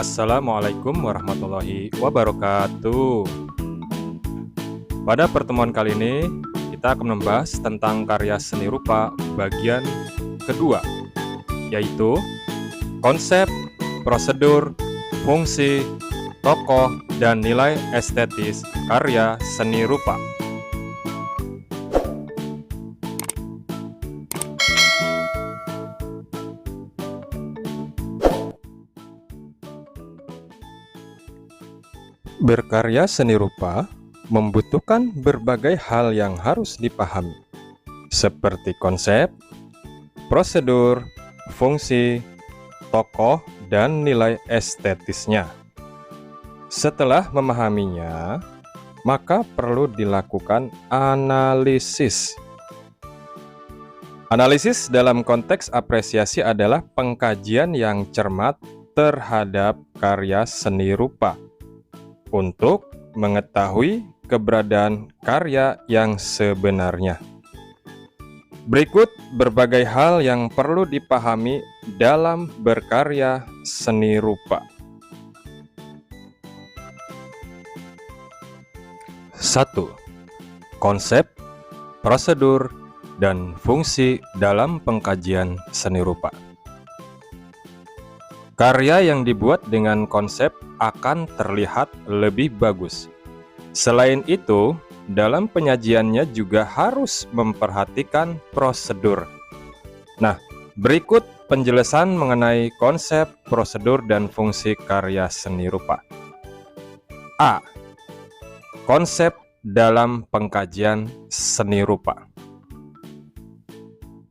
Assalamualaikum warahmatullahi wabarakatuh. Pada pertemuan kali ini, kita akan membahas tentang karya seni rupa bagian kedua, yaitu konsep, prosedur, fungsi, tokoh, dan nilai estetis karya seni rupa. Berkarya seni rupa membutuhkan berbagai hal yang harus dipahami, seperti konsep, prosedur, fungsi, tokoh, dan nilai estetisnya. Setelah memahaminya, maka perlu dilakukan analisis. Analisis dalam konteks apresiasi adalah pengkajian yang cermat terhadap karya seni rupa untuk mengetahui keberadaan karya yang sebenarnya. Berikut berbagai hal yang perlu dipahami dalam berkarya seni rupa. 1. Konsep, prosedur, dan fungsi dalam pengkajian seni rupa. Karya yang dibuat dengan konsep akan terlihat lebih bagus. Selain itu, dalam penyajiannya juga harus memperhatikan prosedur. Nah, berikut penjelasan mengenai konsep, prosedur, dan fungsi karya seni rupa. A. Konsep dalam pengkajian seni rupa.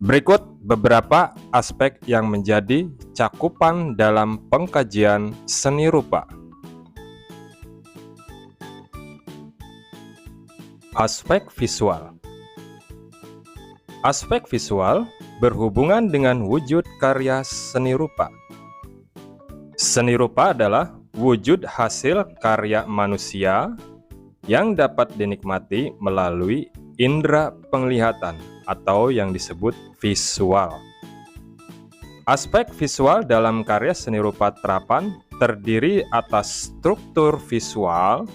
Berikut beberapa aspek yang menjadi cakupan dalam pengkajian seni rupa. Aspek visual. Aspek visual berhubungan dengan wujud karya seni rupa. Seni rupa adalah wujud hasil karya manusia yang dapat dinikmati melalui indera penglihatan atau yang disebut visual. Aspek visual dalam karya seni rupa terapan terdiri atas struktur visual,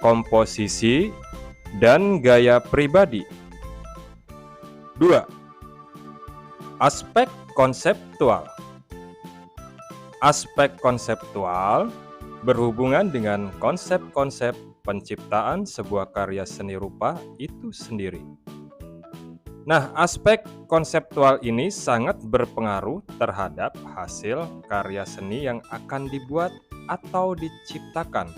komposisi, dan gaya pribadi. 2. Aspek konseptual. Aspek konseptual berhubungan dengan konsep-konsep penciptaan sebuah karya seni rupa itu sendiri. Nah, aspek konseptual ini sangat berpengaruh terhadap hasil karya seni yang akan dibuat atau diciptakan,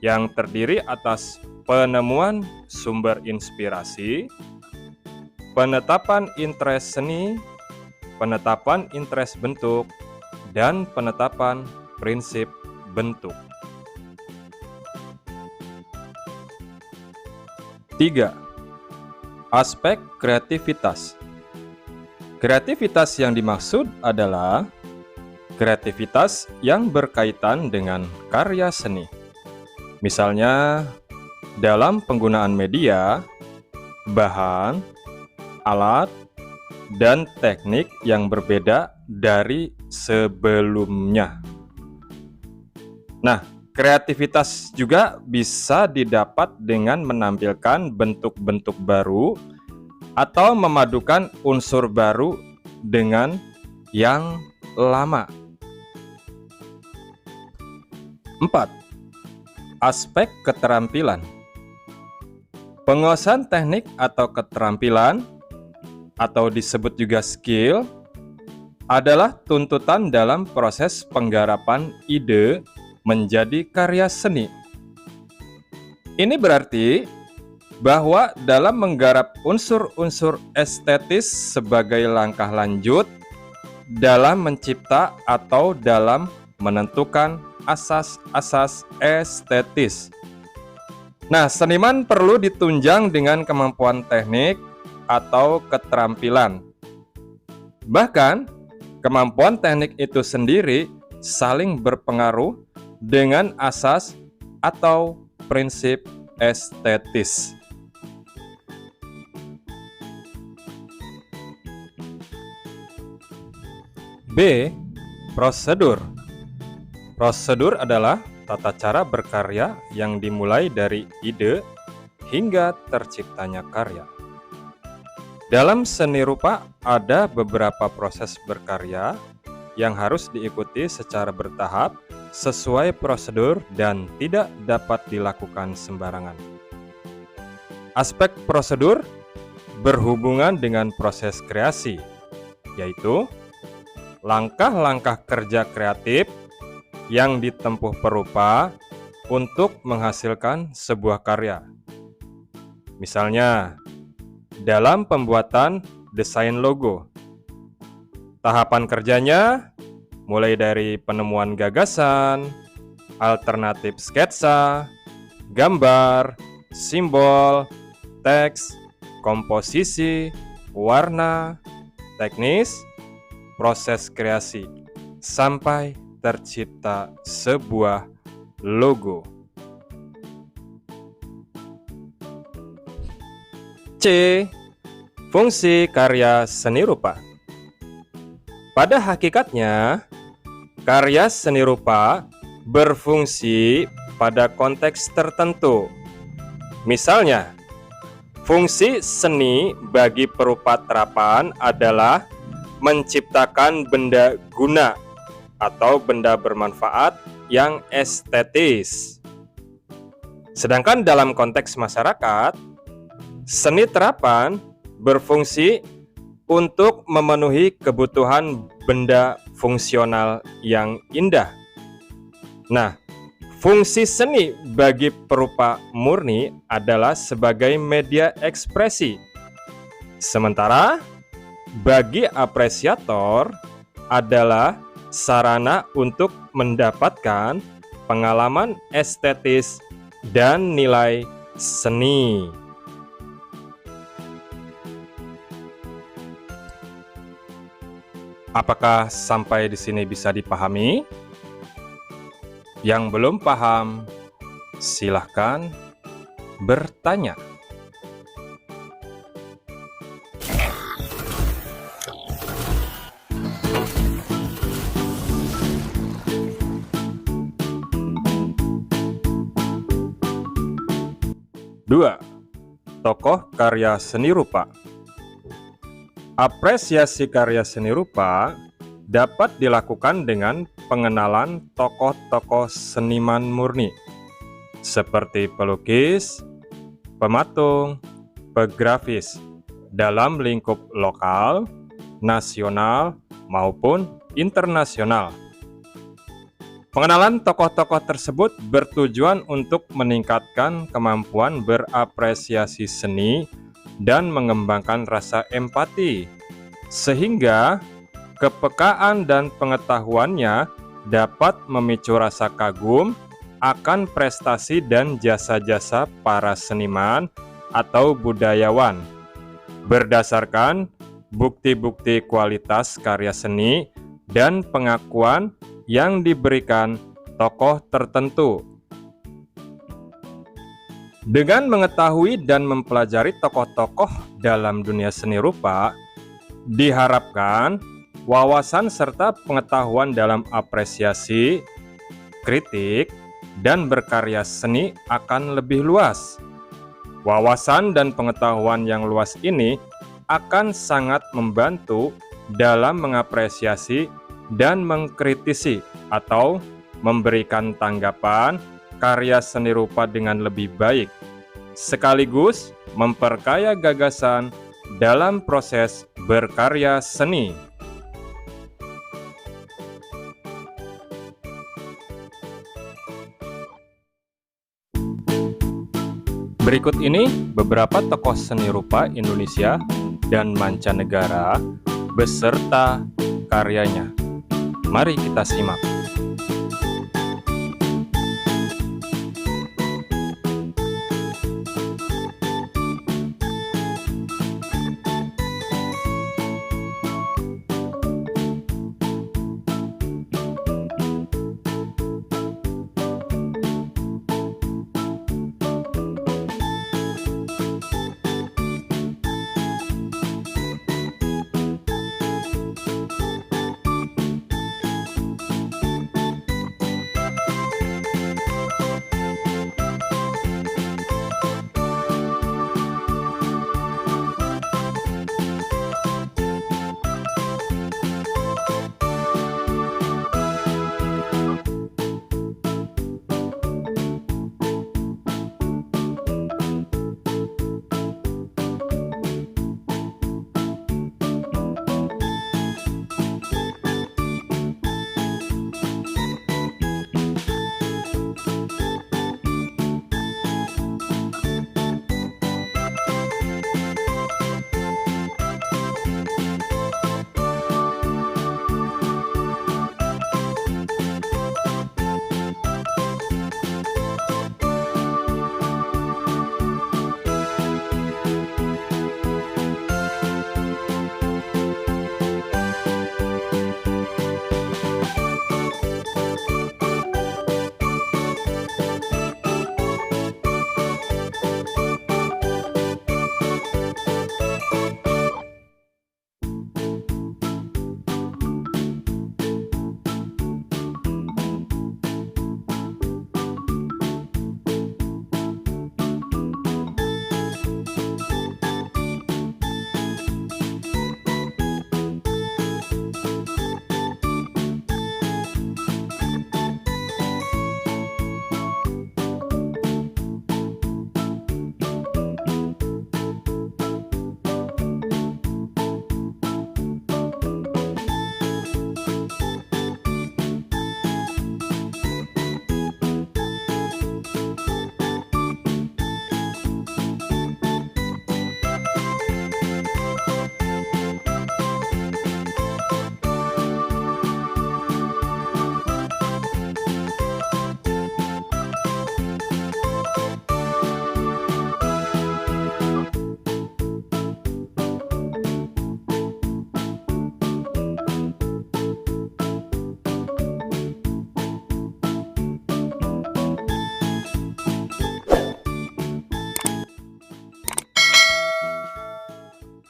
yang terdiri atas penemuan sumber inspirasi, penetapan interest seni, penetapan interest bentuk, dan penetapan prinsip bentuk. 3. Aspek kreativitas. Kreativitas yang dimaksud adalah kreativitas yang berkaitan dengan karya seni. Misalnya, dalam penggunaan media, bahan, alat, dan teknik yang berbeda dari sebelumnya. Nah, kreativitas juga bisa didapat dengan menampilkan bentuk-bentuk baru atau memadukan unsur baru dengan yang lama. 4. Aspek keterampilan. Penguasaan teknik atau keterampilan, atau disebut juga skill, adalah tuntutan dalam proses penggarapan ide menjadi karya seni. Ini berarti bahwa dalam menggarap unsur-unsur estetis sebagai langkah lanjut dalam mencipta atau dalam menentukan asas-asas estetis. Nah, seniman perlu ditunjang dengan kemampuan teknik atau keterampilan. Bahkan, kemampuan teknik itu sendiri saling berpengaruh dengan asas atau prinsip estetis. B. Prosedur. Prosedur adalah tata cara berkarya yang dimulai dari ide hingga terciptanya karya. Dalam seni rupa ada beberapa proses berkarya yang harus diikuti secara bertahap sesuai prosedur dan tidak dapat dilakukan sembarangan. Aspek prosedur berhubungan dengan proses kreasi, yaitu langkah-langkah kerja kreatif yang ditempuh perupa untuk menghasilkan sebuah karya. Misalnya, dalam pembuatan desain logo, tahapan kerjanya mulai dari penemuan gagasan, alternatif sketsa, gambar, simbol, teks, komposisi, warna, teknis, proses kreasi, sampai tercipta sebuah logo. C. Fungsi karya seni rupa. Pada hakikatnya, karya seni rupa berfungsi pada konteks tertentu. Misalnya, fungsi seni bagi perupa terapan adalah menciptakan benda guna atau benda bermanfaat yang estetis. Sedangkan dalam konteks masyarakat, seni terapan berfungsi untuk memenuhi kebutuhan benda fungsional yang indah. Nah, fungsi seni bagi perupa murni adalah sebagai media ekspresi. Sementara bagi apresiator adalah sarana untuk mendapatkan pengalaman estetis dan nilai seni. Apakah sampai di sini bisa dipahami? Yang belum paham, silahkan bertanya. Dua, tokoh karya seni rupa. Apresiasi karya seni rupa dapat dilakukan dengan pengenalan tokoh-tokoh seniman murni, seperti pelukis, pematung, pegrafis, dalam lingkup lokal, nasional, maupun internasional. Pengenalan tokoh-tokoh tersebut bertujuan untuk meningkatkan kemampuan berapresiasi seni dan mengembangkan rasa empati, sehingga kepekaan dan pengetahuannya dapat memicu rasa kagum akan prestasi dan jasa-jasa para seniman atau budayawan, berdasarkan bukti-bukti kualitas karya seni dan pengakuan yang diberikan tokoh tertentu. Dengan mengetahui dan mempelajari tokoh-tokoh dalam dunia seni rupa, diharapkan wawasan serta pengetahuan dalam apresiasi, kritik, dan berkarya seni akan lebih luas. Wawasan dan pengetahuan yang luas ini akan sangat membantu dalam mengapresiasi dan mengkritisi atau memberikan tanggapan karya seni rupa dengan lebih baik, sekaligus memperkaya gagasan dalam proses berkarya seni. Berikut ini beberapa tokoh seni rupa Indonesia dan mancanegara beserta karyanya. Mari kita simak.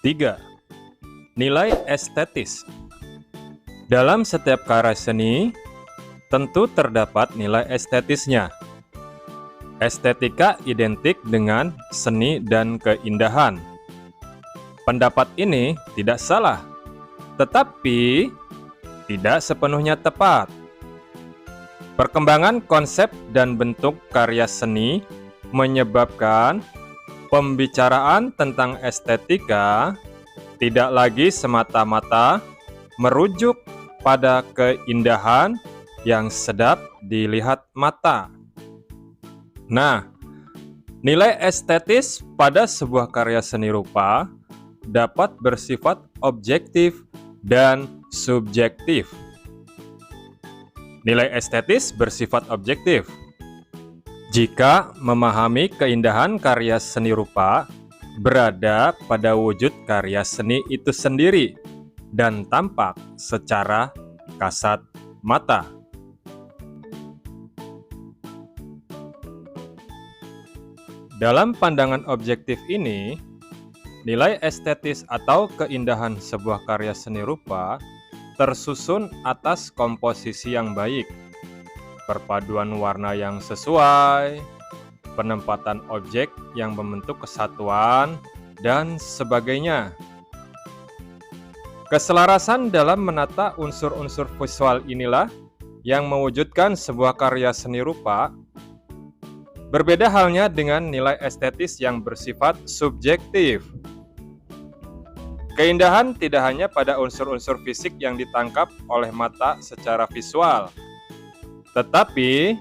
3. Nilai estetis. Dalam setiap karya seni, tentu terdapat nilai estetisnya. Estetika identik dengan seni dan keindahan. Pendapat ini tidak salah, tetapi tidak sepenuhnya tepat. Perkembangan konsep dan bentuk karya seni menyebabkan pembicaraan tentang estetika tidak lagi semata-mata merujuk pada keindahan yang sedap dilihat mata. Nah, nilai estetis pada sebuah karya seni rupa dapat bersifat objektif dan subjektif. Nilai estetis bersifat objektif jika memahami keindahan karya seni rupa berada pada wujud karya seni itu sendiri dan tampak secara kasat mata. Dalam pandangan objektif ini, nilai estetis atau keindahan sebuah karya seni rupa tersusun atas komposisi yang baik, perpaduan warna yang sesuai, penempatan objek yang membentuk kesatuan, dan sebagainya. Keselarasan dalam menata unsur-unsur visual inilah yang mewujudkan sebuah karya seni rupa. Berbeda halnya dengan nilai estetis yang bersifat subjektif. Keindahan tidak hanya pada unsur-unsur fisik yang ditangkap oleh mata secara visual, tetapi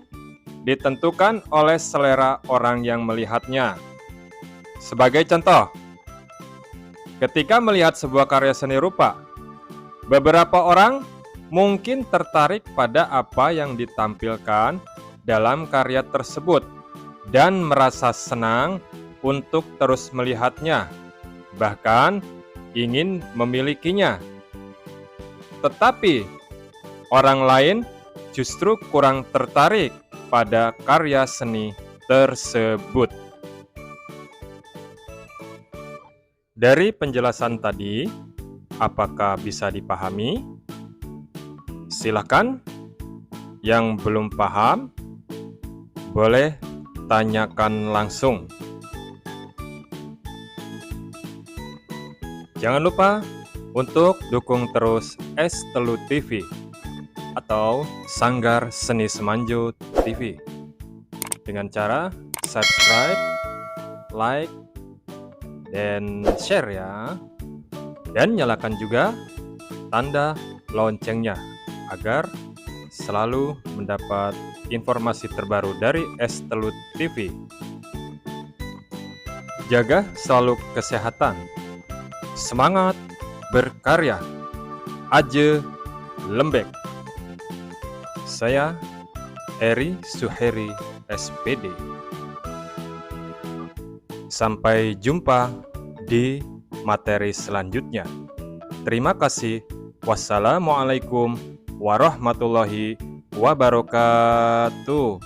ditentukan oleh selera orang yang melihatnya. Sebagai contoh, ketika melihat sebuah karya seni rupa, beberapa orang mungkin tertarik pada apa yang ditampilkan dalam karya tersebut dan merasa senang untuk terus melihatnya, bahkan ingin memilikinya. Tetapi orang lain justru kurang tertarik pada karya seni tersebut. Dari penjelasan tadi, apakah bisa dipahami? Silakan yang belum paham boleh tanyakan langsung. Jangan lupa untuk dukung terus S-Telut TV atau Sanggar Seni Semanjut TV dengan cara subscribe, like, dan share ya. Dan nyalakan juga tanda loncengnya agar selalu mendapat informasi terbaru dari S-Telut TV. Jaga selalu kesehatan. Semangat berkarya. Aje Lembek. Saya Eri Suheri SPD. Sampai jumpa di materi selanjutnya. Terima kasih. Wassalamualaikum warahmatullahi wabarakatuh.